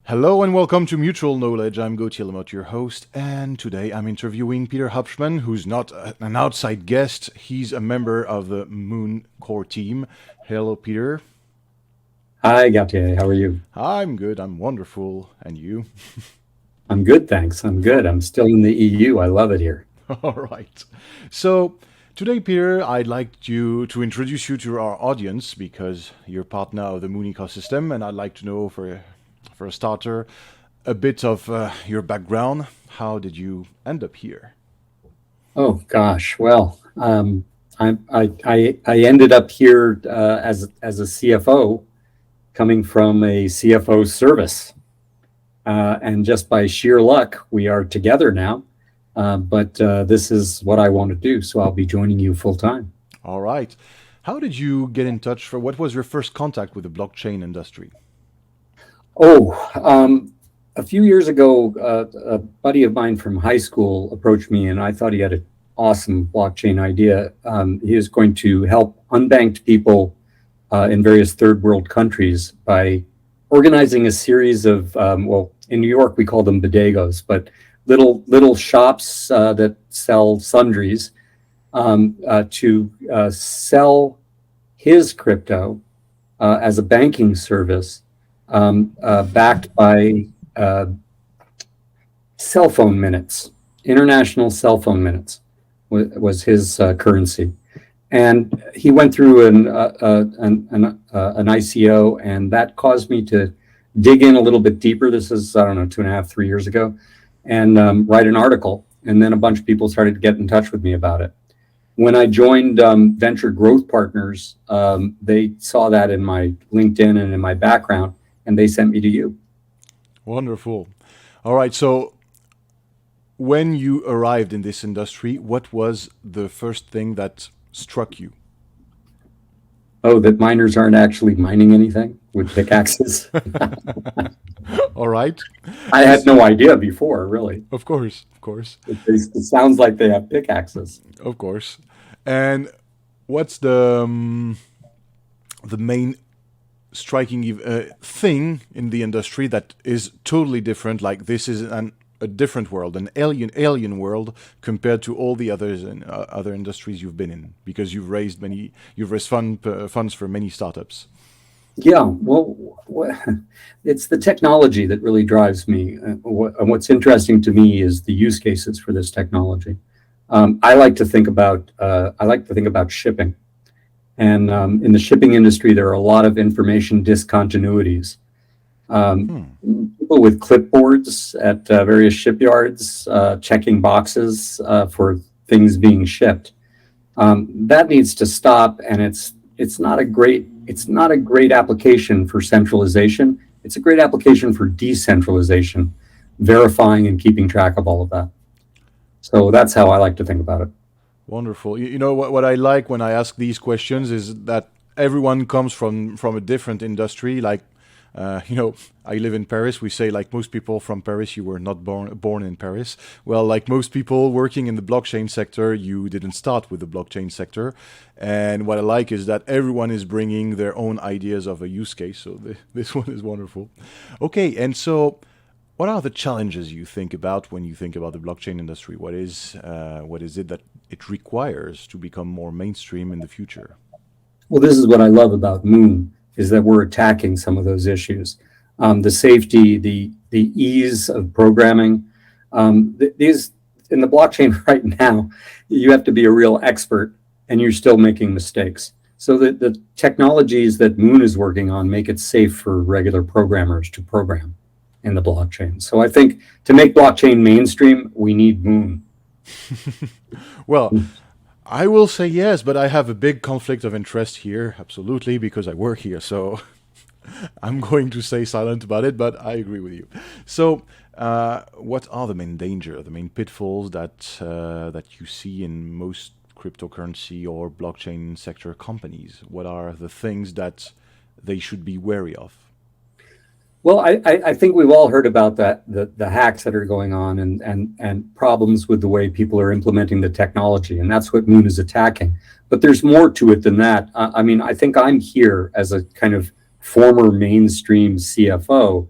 Hello and welcome to Mutual Knowledge. I'm Gauthier Lamotte, your host, and today I'm interviewing Peter Hubshman, who's not an outside guest. He's a member of the MuKn core team. Hello, Peter. Hi, Gautier. How are you? I'm good. I'm wonderful. And you? I'm good, thanks. I'm good. I'm still in the EU. I love it here. All right. So today, Peter, I'd like to introduce you to our audience because you're partner of the MuKn ecosystem, and I'd like to know for a starter a bit of your background. How did you end up here? Oh gosh. Well, I ended up here as a CFO, coming from a CFO service, and just by sheer luck, we are together now. But this is what I want to do, so I'll be joining you full time. All right. How did you get in touch for what was your first contact with the blockchain industry? Oh, a few years ago, a buddy of mine from high school approached me, and I thought he had an awesome blockchain idea. He is going to help unbanked people in various third world countries by organizing a series of, well, in New York we call them bodegas, but little shops that sell sundries to sell his crypto as a banking service, backed by cell phone minutes. International cell phone minutes was his currency, and he went through an ICO, and that caused me to dig in a little bit deeper. This is, I don't know, 2.5, 3 years ago, and write an article. And then a bunch of people started to get in touch with me about it. When I joined Venture Growth Partners, they saw that in my LinkedIn and in my background, and they sent me to you. Wonderful. All right. So when you arrived in this industry, what was the first thing that struck you? Oh, that miners aren't actually mining anything with pickaxes. All right. I had no idea before, really. Of course. Of course. It sounds like they have pickaxes. Of course. And what's the main striking thing in the industry that is totally different? Like this is a different world, an alien world compared to all the others in other industries you've been in, because you've raised funds for many startups. Yeah, well, it's the technology that really drives me. What's interesting to me is the use cases for this technology. I like to think about shipping, and in the shipping industry, there are a lot of information discontinuities. People with clipboards at various shipyards, checking boxes for things being shipped. That needs to stop, and it's not a great application for centralization. It's a great application for decentralization, verifying and keeping track of all of that. So that's how I like to think about it. Wonderful. You know what I like when I ask these questions is that everyone comes from a different industry. Like, I live in Paris. We say, like most people from Paris, you were not born in Paris. Well, like most people working in the blockchain sector, you didn't start with the blockchain sector. And what I like is that everyone is bringing their own ideas of a use case. So this one is wonderful. Okay, and so what are the challenges you think about when you think about the blockchain industry? What is it that it requires to become more mainstream in the future? Well, this is what I love about MuKn, is that we're attacking some of those issues. The safety, the ease of programming. These in the blockchain right now, you have to be a real expert, and you're still making mistakes. So the technologies that MuKn is working on make it safe for regular programmers to program in the blockchain. So I think to make blockchain mainstream, we need MuKn. Well, I will say yes, but I have a big conflict of interest here, absolutely, because I work here. So I'm going to stay silent about it, but I agree with you. So what are the main danger, the main pitfalls that you see in most cryptocurrency or blockchain sector companies? What are the things that they should be wary of? Well, I think we've all heard about that, the hacks that are going on and problems with the way people are implementing the technology. And that's what MuKn is attacking. But there's more to it than that. I mean, I think I'm here as a kind of former mainstream CFO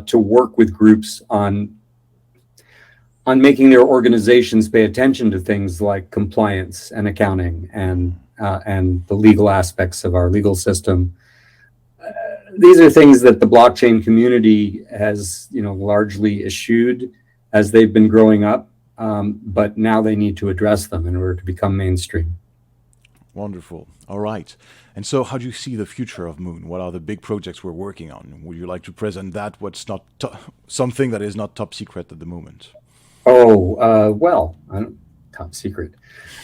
to work with groups on making their organizations pay attention to things like compliance and accounting and the legal aspects of our legal system. These are things that the blockchain community has, largely eschewed as they've been growing up, but now they need to address them in order to become mainstream. Wonderful. All right. And so how do you see the future of MuKn? What are the big projects we're working on? Would you like to present that? What's not something that is not top secret at the moment? Top secret.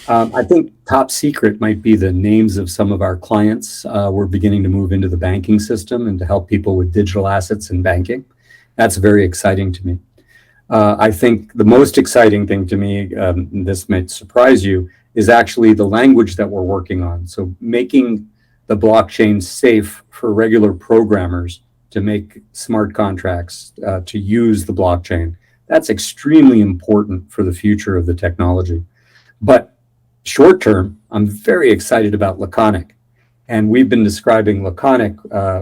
I think top secret might be the names of some of our clients. We're beginning to move into the banking system and to help people with digital assets in banking. That's very exciting to me. I think the most exciting thing to me, this might surprise you, is actually the language that we're working on. So making the blockchain safe for regular programmers to make smart contracts, to use the blockchain. That's extremely important for the future of the technology. But short term, I'm very excited about Laconic. And we've been describing Laconic,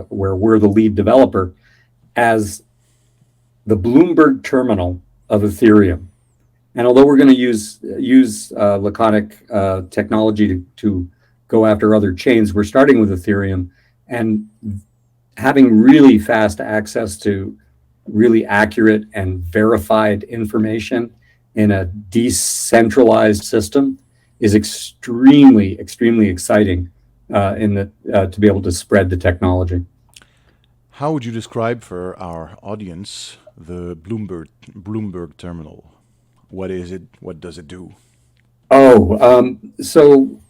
where we're the lead developer, as the Bloomberg terminal of Ethereum. And although we're going to use Laconic technology to go after other chains, we're starting with Ethereum and having really fast access to really accurate and verified information in a decentralized system is extremely, extremely exciting to be able to spread the technology. How would you describe for our audience the Bloomberg terminal? What is it? What does it do? So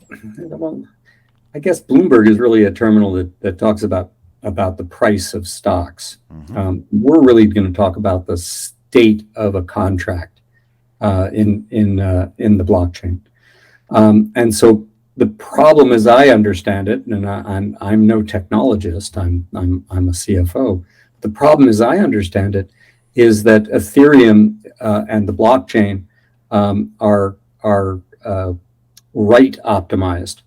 I guess Bloomberg is really a terminal that talks about the price of stocks. Mm-hmm. We're really going to talk about the state of a contract in the blockchain. And so the problem, as I understand it, and I'm no technologist, I'm a CFO. The problem, as I understand it, is that Ethereum and the blockchain are write optimized,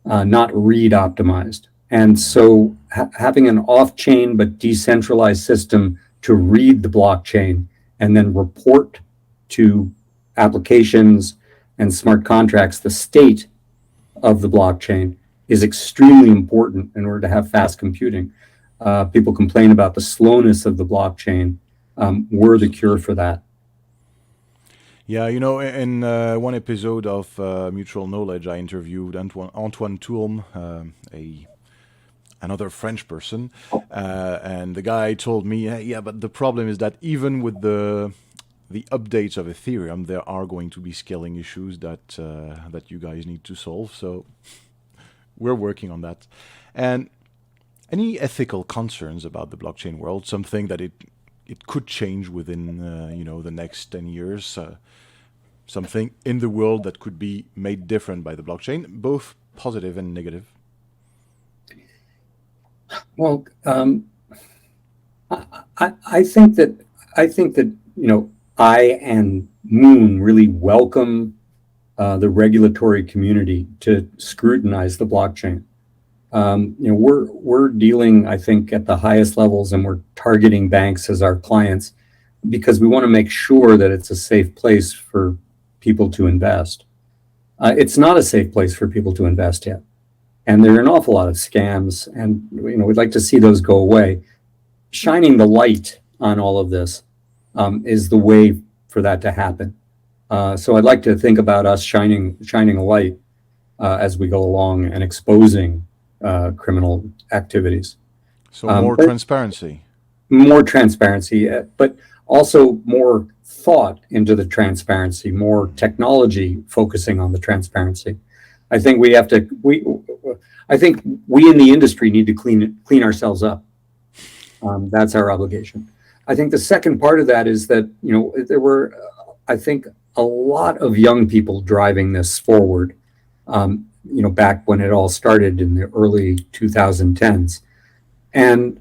not read optimized. And so having an off-chain but decentralized system to read the blockchain and then report to applications and smart contracts the state of the blockchain is extremely important in order to have fast computing. People complain about the slowness of the blockchain. We're the cure for that. Yeah, in one episode of Mutualknowledge, I interviewed Antoine Tourme, another French person, and the guy told me, yeah, but the problem is that even with the updates of Ethereum, there are going to be scaling issues that you guys need to solve. So we're working on that. And any ethical concerns about the blockchain world? Something that it could change within the next 10 years. Something in the world that could be made different by the blockchain, both positive and negative. Well, I think that I and MuKn really welcome the regulatory community to scrutinize the blockchain. We're dealing, I think, at the highest levels, and we're targeting banks as our clients because we want to make sure that it's a safe place for people to invest. It's not a safe place for people to invest yet. And there are an awful lot of scams, and we'd like to see those go away. Shining the light on all of this is the way for that to happen. So I'd like to think about us shining a light as we go along and exposing criminal activities. So more transparency. More transparency, but also more thought into the transparency, more technology focusing on the transparency. I think we in the industry need to clean ourselves up. That's our obligation. I think the second part of that is that, there were, I think, a lot of young people driving this forward, back when it all started in the early 2010s. And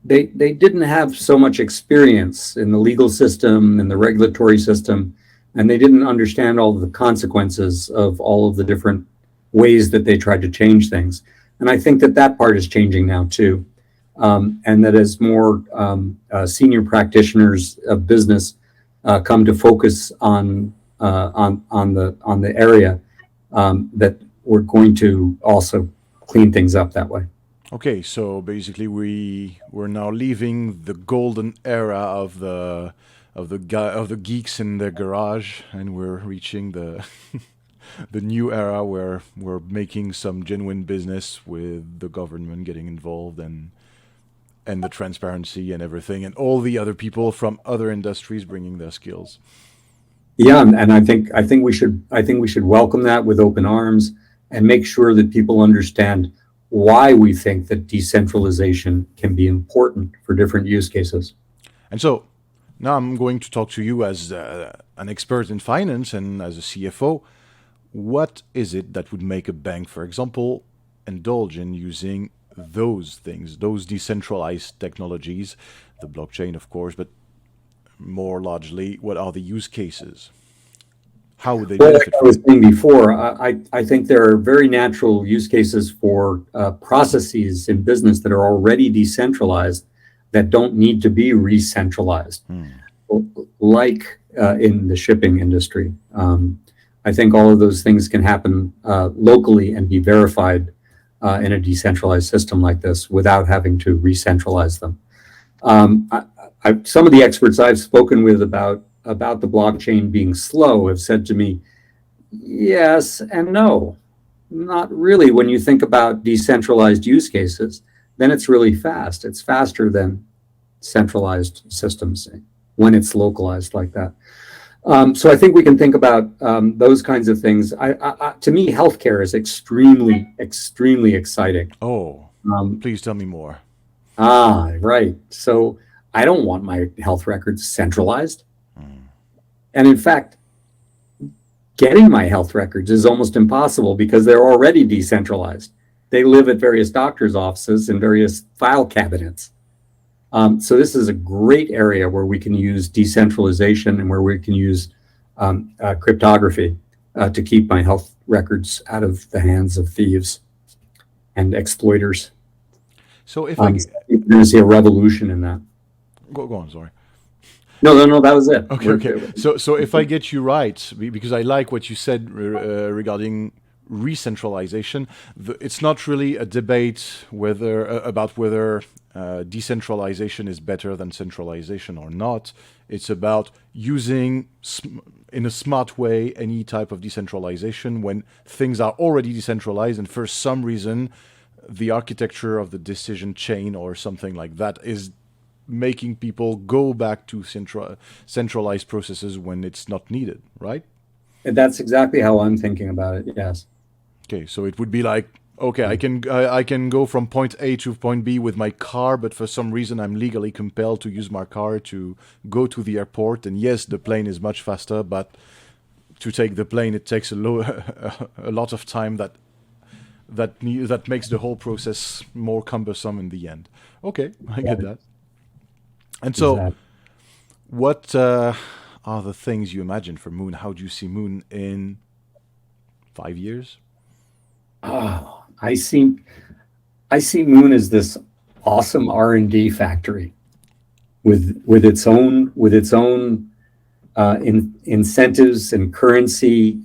they didn't have so much experience in the legal system and the regulatory system, and they didn't understand all of the consequences of all of the different ways that they tried to change things. And I think that part is changing now too. and that as more senior practitioners of business come to focus on the area, that we're going to also clean things up that way. Okay, so basically we're now leaving the golden era of the geeks in the garage, and we're reaching the the new era where we're making some genuine business with the government getting involved, and the transparency and everything, and all the other people from other industries bringing their skills. Yeah, and I think we should welcome that with open arms and make sure that people understand why we think that decentralization can be important for different use cases. And so now I'm going to talk to you as an expert in finance and as a CFO. What is it that would make a bank, for example, indulge in using those things, those decentralized technologies, the blockchain, of course, but more largely, what are the use cases? How would they Well, like benefit I from was it? saying before, I think there are very natural use cases for processes in business that are already decentralized that don't need to be re-centralized, like in the shipping industry. I think all of those things can happen locally and be verified in a decentralized system like this without having to re-centralize them. Some of the experts I've spoken with about the blockchain being slow have said to me, yes and no. Not really. When you think about decentralized use cases, then it's really fast. It's faster than centralized systems when it's localized like that. So I think we can think about those kinds of things. To me, healthcare is extremely, extremely exciting. Oh, please tell me more. Right. So I don't want my health records centralized. And in fact, getting my health records is almost impossible because they're already decentralized. They live at various doctors' offices and various file cabinets. So this is a great area where we can use decentralization and where we can use cryptography to keep my health records out of the hands of thieves and exploiters. So if You're going to see a revolution in that. go on, sorry. No, that was it. Okay. So if I get you right, because I like what you said regarding re-centralization, it's not really a debate about whether decentralization is better than centralization or not. It's about using in a smart way any type of decentralization when things are already decentralized, and for some reason the architecture of the decision chain or something like that is making people go back to centralized processes when it's not needed, right? And that's exactly how I'm thinking about it. Yes. Okay, so it would be like, okay, I can go from point A to point B with my car, but for some reason I'm legally compelled to use my car to go to the airport. And yes, the plane is much faster, but to take the plane, it takes a lot of time that makes the whole process more cumbersome in the end. Okay, I get that. And so, Exactly. what are the things you imagine for MuKn? How do you see MuKn in 5 years? Oh, I see MuKn as this awesome R&D factory with its own incentives and currency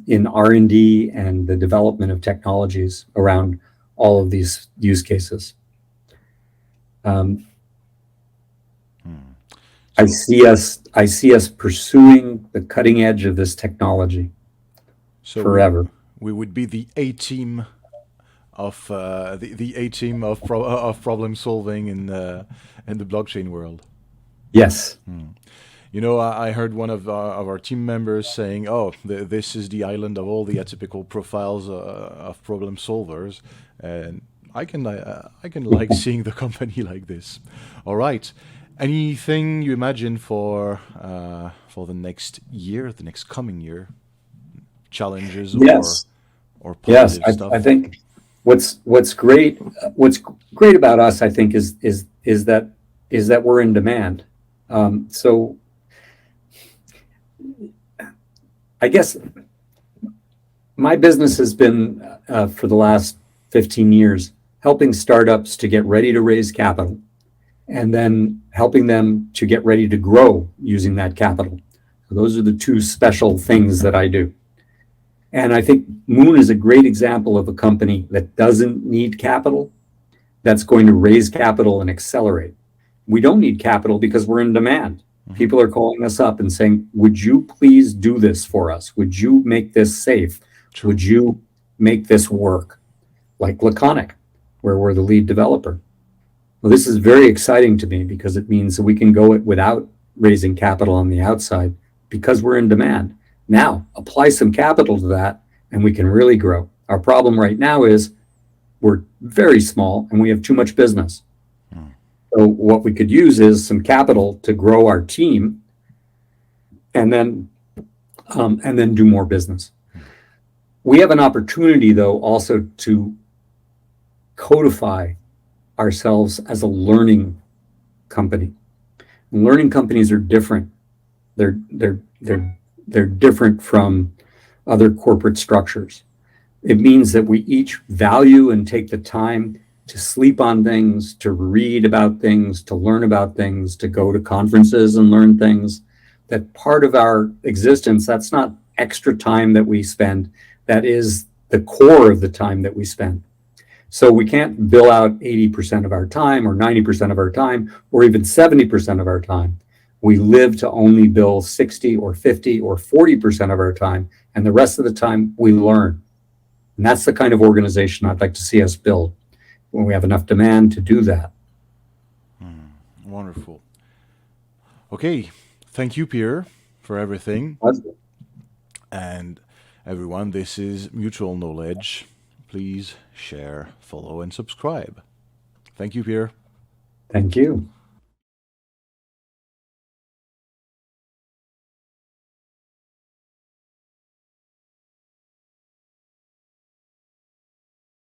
in R&D and the development of technologies around all of these use cases. I see us pursuing the cutting edge of this technology forever. We would be the A team of the A team of problem solving in the blockchain world. Yes. You know, I heard one of our team members saying, "Oh, this is the island of all the atypical profiles of problem solvers," and I can like seeing the company like this. All right. Anything you imagine for the next year, the next coming year? Challenges Yes. or Yes. positive stuff? I think what's great about us, I think, is that we're in demand. So I guess my business has been for the last 15 years helping startups to get ready to raise capital, and then helping them to get ready to grow using that capital. So those are the two special things that I do. And I think MuKn is a great example of a company that doesn't need capital, that's going to raise capital and accelerate. We don't need capital because we're in demand. People are calling us up and saying, would you please do this for us? Would you make this safe? Would you make this work? Like Laconic, where we're the lead developer. Well, this is very exciting to me because it means that we can go it without raising capital on the outside because we're in demand. Now, apply some capital to that and we can really grow. Our problem right now is we're very small and we have too much business. So what we could use is some capital to grow our team and then do more business. We have an opportunity, though, also to codify ourselves as a learning company. And learning companies are different. They're different from other corporate structures. It means that we each value and take the time to sleep on things, to read about things, to learn about things, to go to conferences and learn things. That part of our existence, that's not extra time that we spend. That is the core of the time that we spend. So we can't bill out 80% of our time or 90% of our time or even 70% of our time. We live to only bill 60 or 50 or 40% of our time, and the rest of the time we learn. And that's the kind of organization I'd like to see us build when we have enough demand to do that. Wonderful. Okay, thank you, Peter, for everything. And everyone, this is Mutual Knowledge. Please share, follow, and subscribe. Thank you, Peter. Thank you.